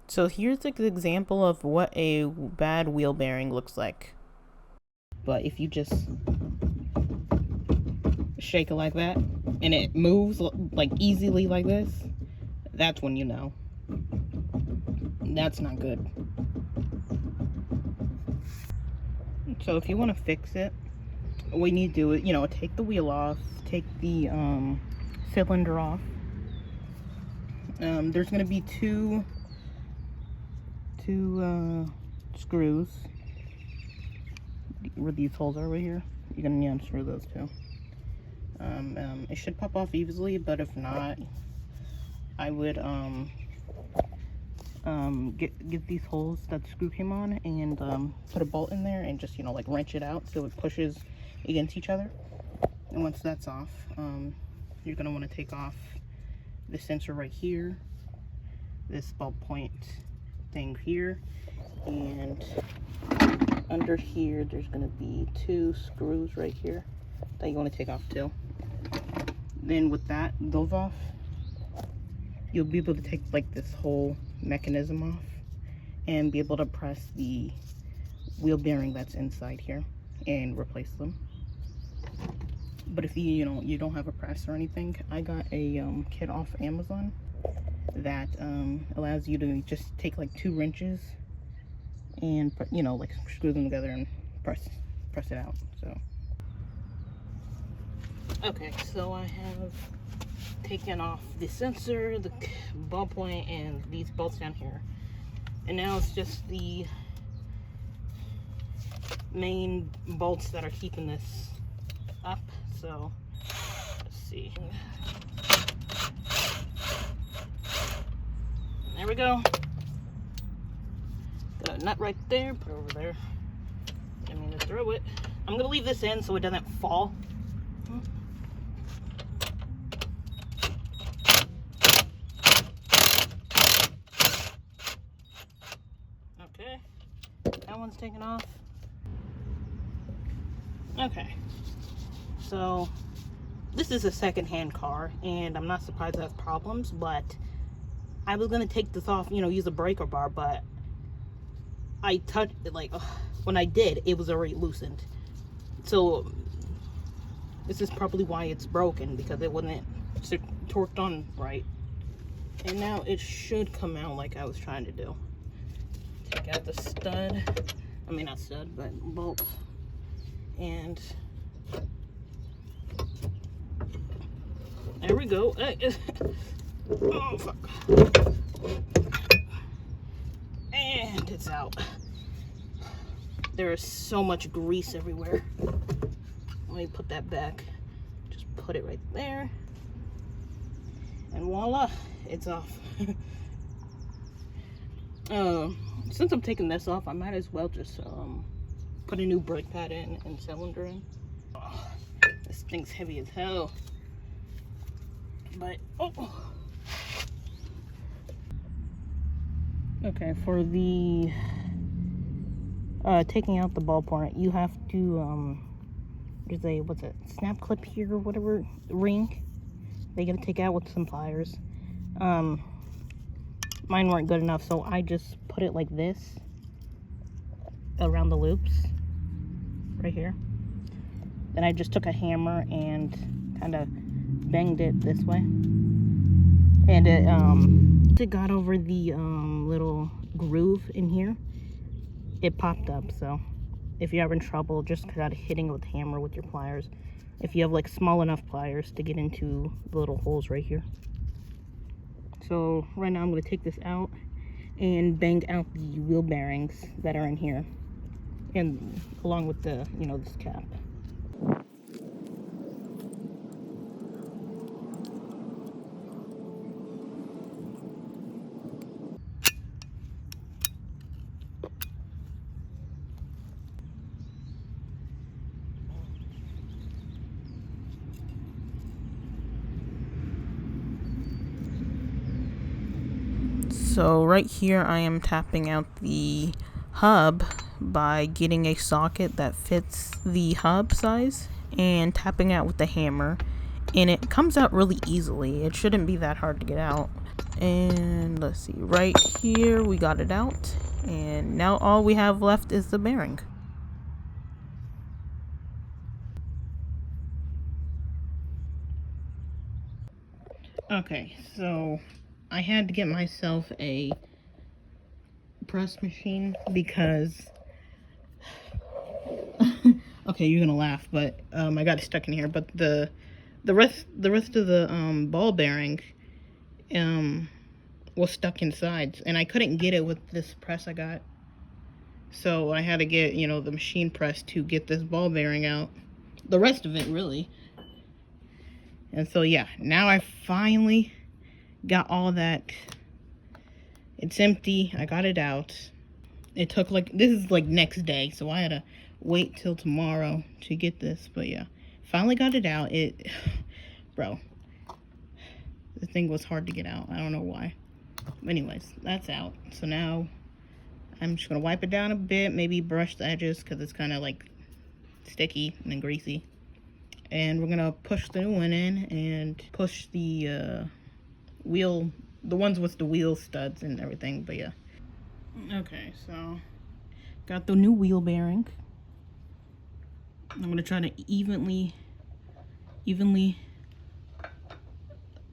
So here's an example of what a bad wheel bearing looks like. But if you just shake it like that and it moves like easily like this, that's when you know. That's not good. So if you want to fix it, what you need to do is, take the wheel off, take the cylinder off. There's going to be two screws where these holes are right here. You're going to need to unscrew those two. It should pop off easily, but if not, I would get these holes that the screw came on and put a bolt in there and just like wrench it out so it pushes against each other. And once that's off, you're gonna want to take off the sensor right here, this ballpoint thing here, and under here there's gonna be two screws right here that you want to take off too. Then with those off, you'll be able to take like this whole mechanism off and be able to press the wheel bearing that's inside here and replace them. But if you don't have a press or anything, I got a kit off Amazon that allows you to just take like 2 wrenches and like screw them together and press it out. So okay, so I have taken off the sensor, the ballpoint, and these bolts down here, and now it's just the main bolts that are keeping this up. So let's see, there we go. Got a nut right there, put it over there. I'm gonna throw it. I'm gonna leave this in so it doesn't fall. Okay, that one's taken off. Okay, so this is a second-hand car, and I'm not surprised it has problems, but I was gonna take this off, use a breaker bar, but I touched it, like, when I did, it was already loosened. So this is probably why it's broken, because it wasn't torqued on right. And now it should come out like I was trying to do. Take out the stud, I mean not stud, but bolt, and there we go. Oh fuck, and it's out. There is so much grease everywhere. Let me put that back. Just put it right there, and voila, it's off. Since I'm taking this off, I might as well just put a new brake pad in and cylinder in. Oh, this thing's heavy as hell. But okay, for the taking out the ballpoint, you have to there's a snap clip here or whatever ring they gotta take out with some pliers. Mine weren't good enough, so I just put it like this around the loops right here. Then I just took a hammer and kind of banged it this way, and it got over the little groove in here. It popped up. So if you're having trouble, just try hitting it with a hammer with your pliers. If you have like small enough pliers to get into the little holes right here. So right now I'm going to take this out and bang out the wheel bearings that are in here, and along with the this cap. So right here I am tapping out the hub by getting a socket that fits the hub size and tapping out with the hammer, and it comes out really easily. It shouldn't be that hard to get out. And let's see, right here we got it out, and now all we have left is the bearing. Okay, so I had to get myself a press machine because okay, you're gonna laugh, but I got it stuck in here. But the rest of the ball bearing was stuck inside, and I couldn't get it with this press I got. So I had to get, you know, the machine press to get this ball bearing out. The rest of it, really. And so yeah, now I finally got all that. It's empty. I got it out. It took like, this is like next day, so I had to wait till tomorrow to get this. But yeah, finally got it out. Bro, the thing was hard to get out. I don't know why. Anyways, that's out. So now I'm just gonna wipe it down a bit, maybe brush the edges because it's kind of like sticky and greasy. And we're gonna push the new one in and push the wheel, the ones with the wheel studs and everything. But yeah. Okay, so got the new wheel bearing. I'm gonna try to evenly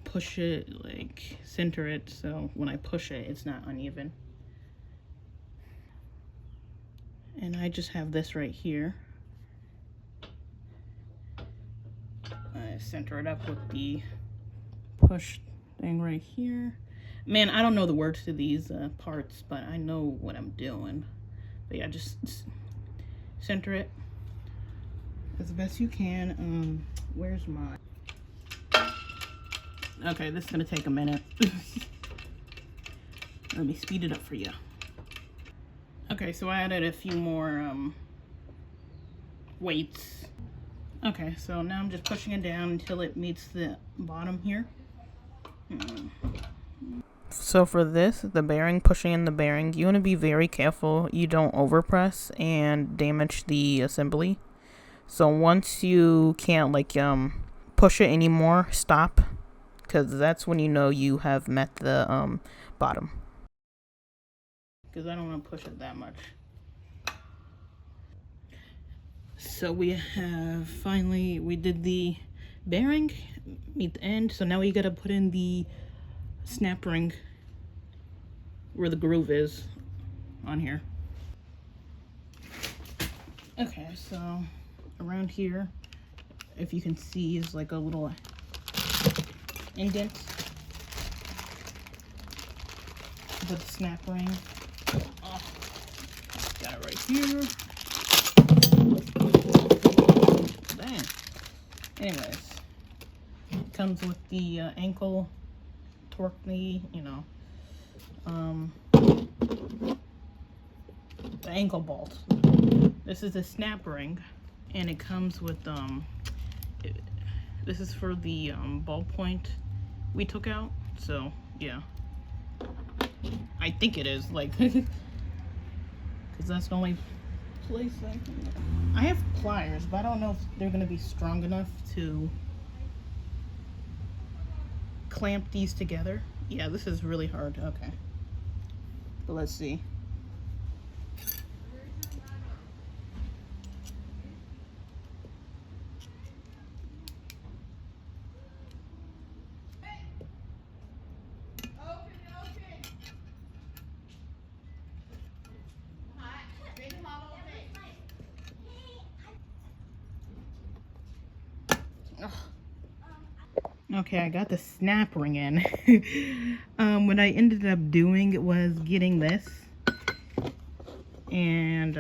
push it, like center it, so when I push it, it's not uneven. And I just have this right here. I center it up with the push thing right here. Man, I don't know the words to these parts, but I know what I'm doing. But yeah, just center it as best you can. Where's my... Okay, this is gonna take a minute. Let me speed it up for you. Okay, so I added a few more weights. Okay, so now I'm just pushing it down until it meets the bottom here. So for this, the bearing, pushing in the bearing, you want to be very careful you don't overpress and damage the assembly. So once you can't like push it anymore, stop, because that's when you know you have met the bottom. Because I don't want to push it that much. So we have finally, we did the bearing, meet the end. So now we got to put in the snap ring where the groove is on here. Okay, so around here, if you can see, is like a little indent with the snap ring. Oh, got it right here. Dang. Anyways, it comes with the ankle torque knee, you know, the ankle bolt. This is a snap ring, and it comes with this is for the ball point we took out. So yeah, I think it is, like, because that's the only place I have pliers, but I don't know if they're gonna be strong enough to clamp these together. Yeah, this is really hard. Okay, but let's see. Okay, I got the snap ring in. What I ended up doing was getting this, and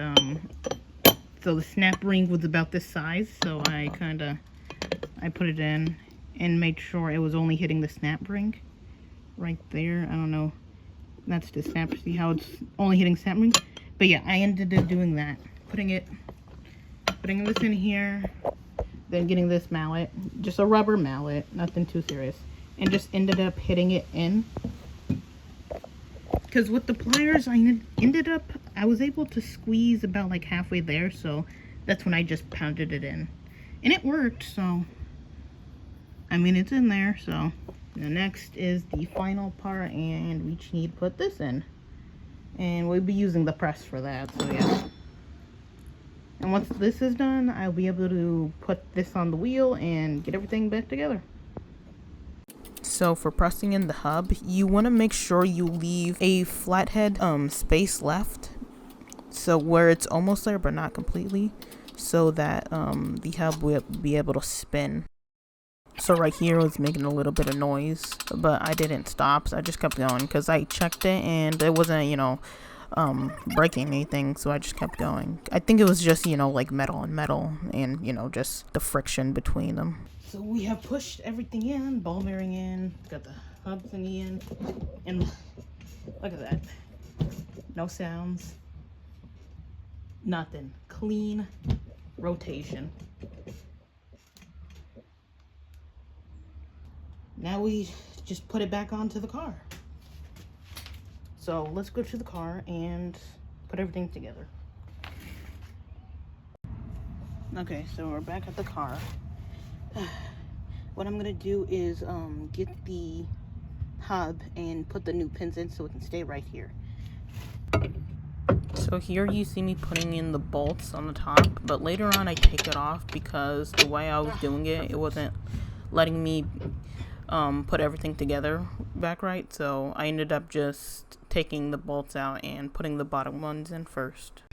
so the snap ring was about this size, so I put it in and made sure it was only hitting the snap ring right there. I don't know, that's the snap, see how it's only hitting snap ring? But yeah, I ended up doing that, putting this in here, then getting this mallet, just a rubber mallet, nothing too serious, and just ended up hitting it in. Because with the pliers, I was able to squeeze about like halfway there, so that's when I just pounded it in. And it worked, so, I mean, it's in there, so Now next is the final part, and we just need to put this in. And we'll be using the press for that, so yeah. And once this is done, I'll be able to put this on the wheel and get everything back together. So for pressing in the hub, you want to make sure you leave a flathead space left, so where it's almost there but not completely, so that the hub will be able to spin. So right here was making a little bit of noise, but I didn't stop, so I just kept going because I checked it and it wasn't, you know, breaking anything, so I just kept going. I think it was just, you know, like metal on metal and, you know, just the friction between them. So we have pushed everything in, ball bearing in, got the hub thingy in, and look at that. No sounds, nothing. Clean rotation. Now we just put it back onto the car. So let's go to the car and put everything together. Okay, so we're back at the car. What I'm gonna do is get the hub and put the new pins in so it can stay right here. So here you see me putting in the bolts on the top, but later on I take it off because the way I was doing it, it wasn't letting me put everything together back right, so I ended up just taking the bolts out and putting the bottom ones in first.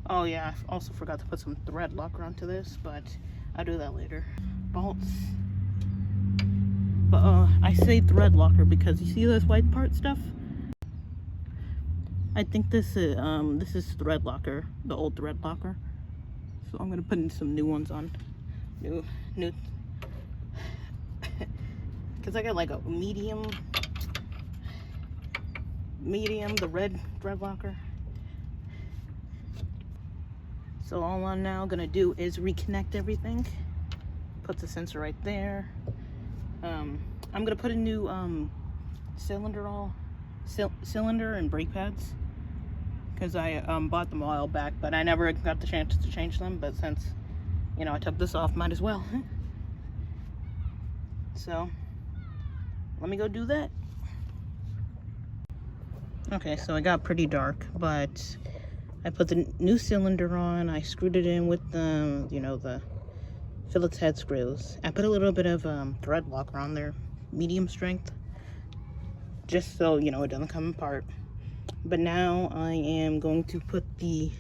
Oh yeah, I also forgot to put some thread locker onto this, but I'll do that later. Bolts. But I say thread locker because you see this white part stuff? I think this is thread locker, the old thread locker. So I'm gonna put in some new ones on. New because I got like a medium, the red thread locker. So all I'm now gonna do is reconnect everything. Put the sensor right there. I'm gonna put a new cylinder and brake pads because I bought them a while back, but I never got the chance to change them. But since, you know, I took this off, might as well. So let me go do that. Okay, so it got pretty dark, but I put the new cylinder on. I screwed it in with the, you know, the Phillips head screws. I put a little bit of thread locker on there, medium strength, just so, you know, it doesn't come apart. But now I am going to put the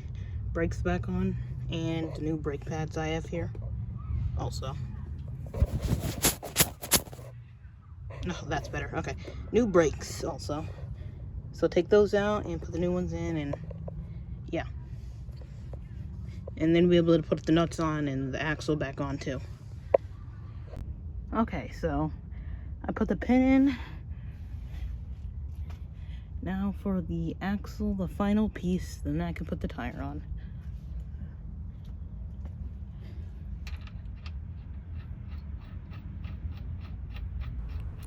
brakes back on and the new brake pads I have here also. No, that's better. Okay, new brakes also. So take those out and put the new ones in, and yeah. And then we'll be able to put the nuts on and the axle back on too. Okay, so I put the pin in. Now for the axle, the final piece, then I can put the tire on.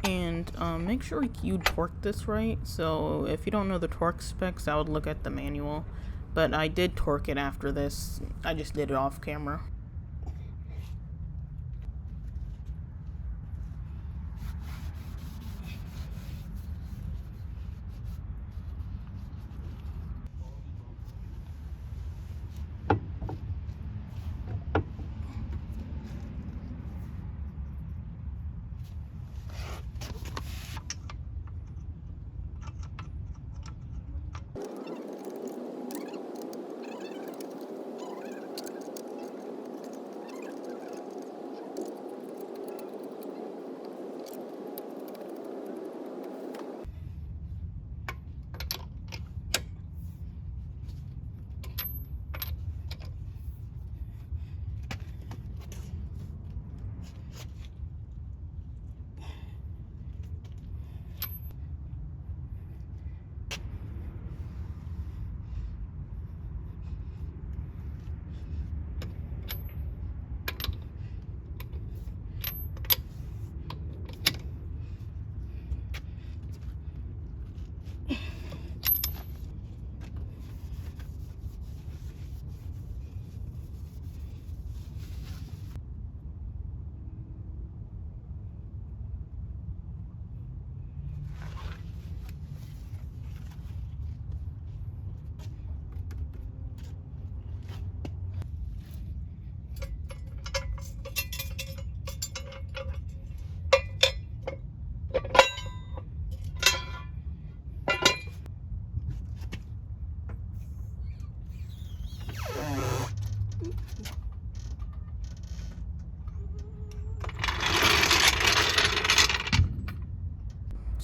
And make sure you torque this right. So if you don't know the torque specs, I would look at the manual. But I did torque it after this. I just did it off camera.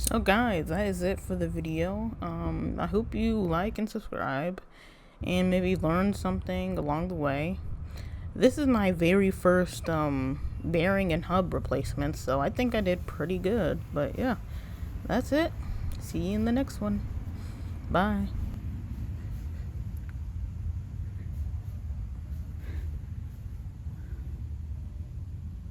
So guys, that is it for the video. I hope you like and subscribe and maybe learn something along the way. This is my very first bearing and hub replacement, so I think I did pretty good. But yeah, that's it. See you in the next one. Bye.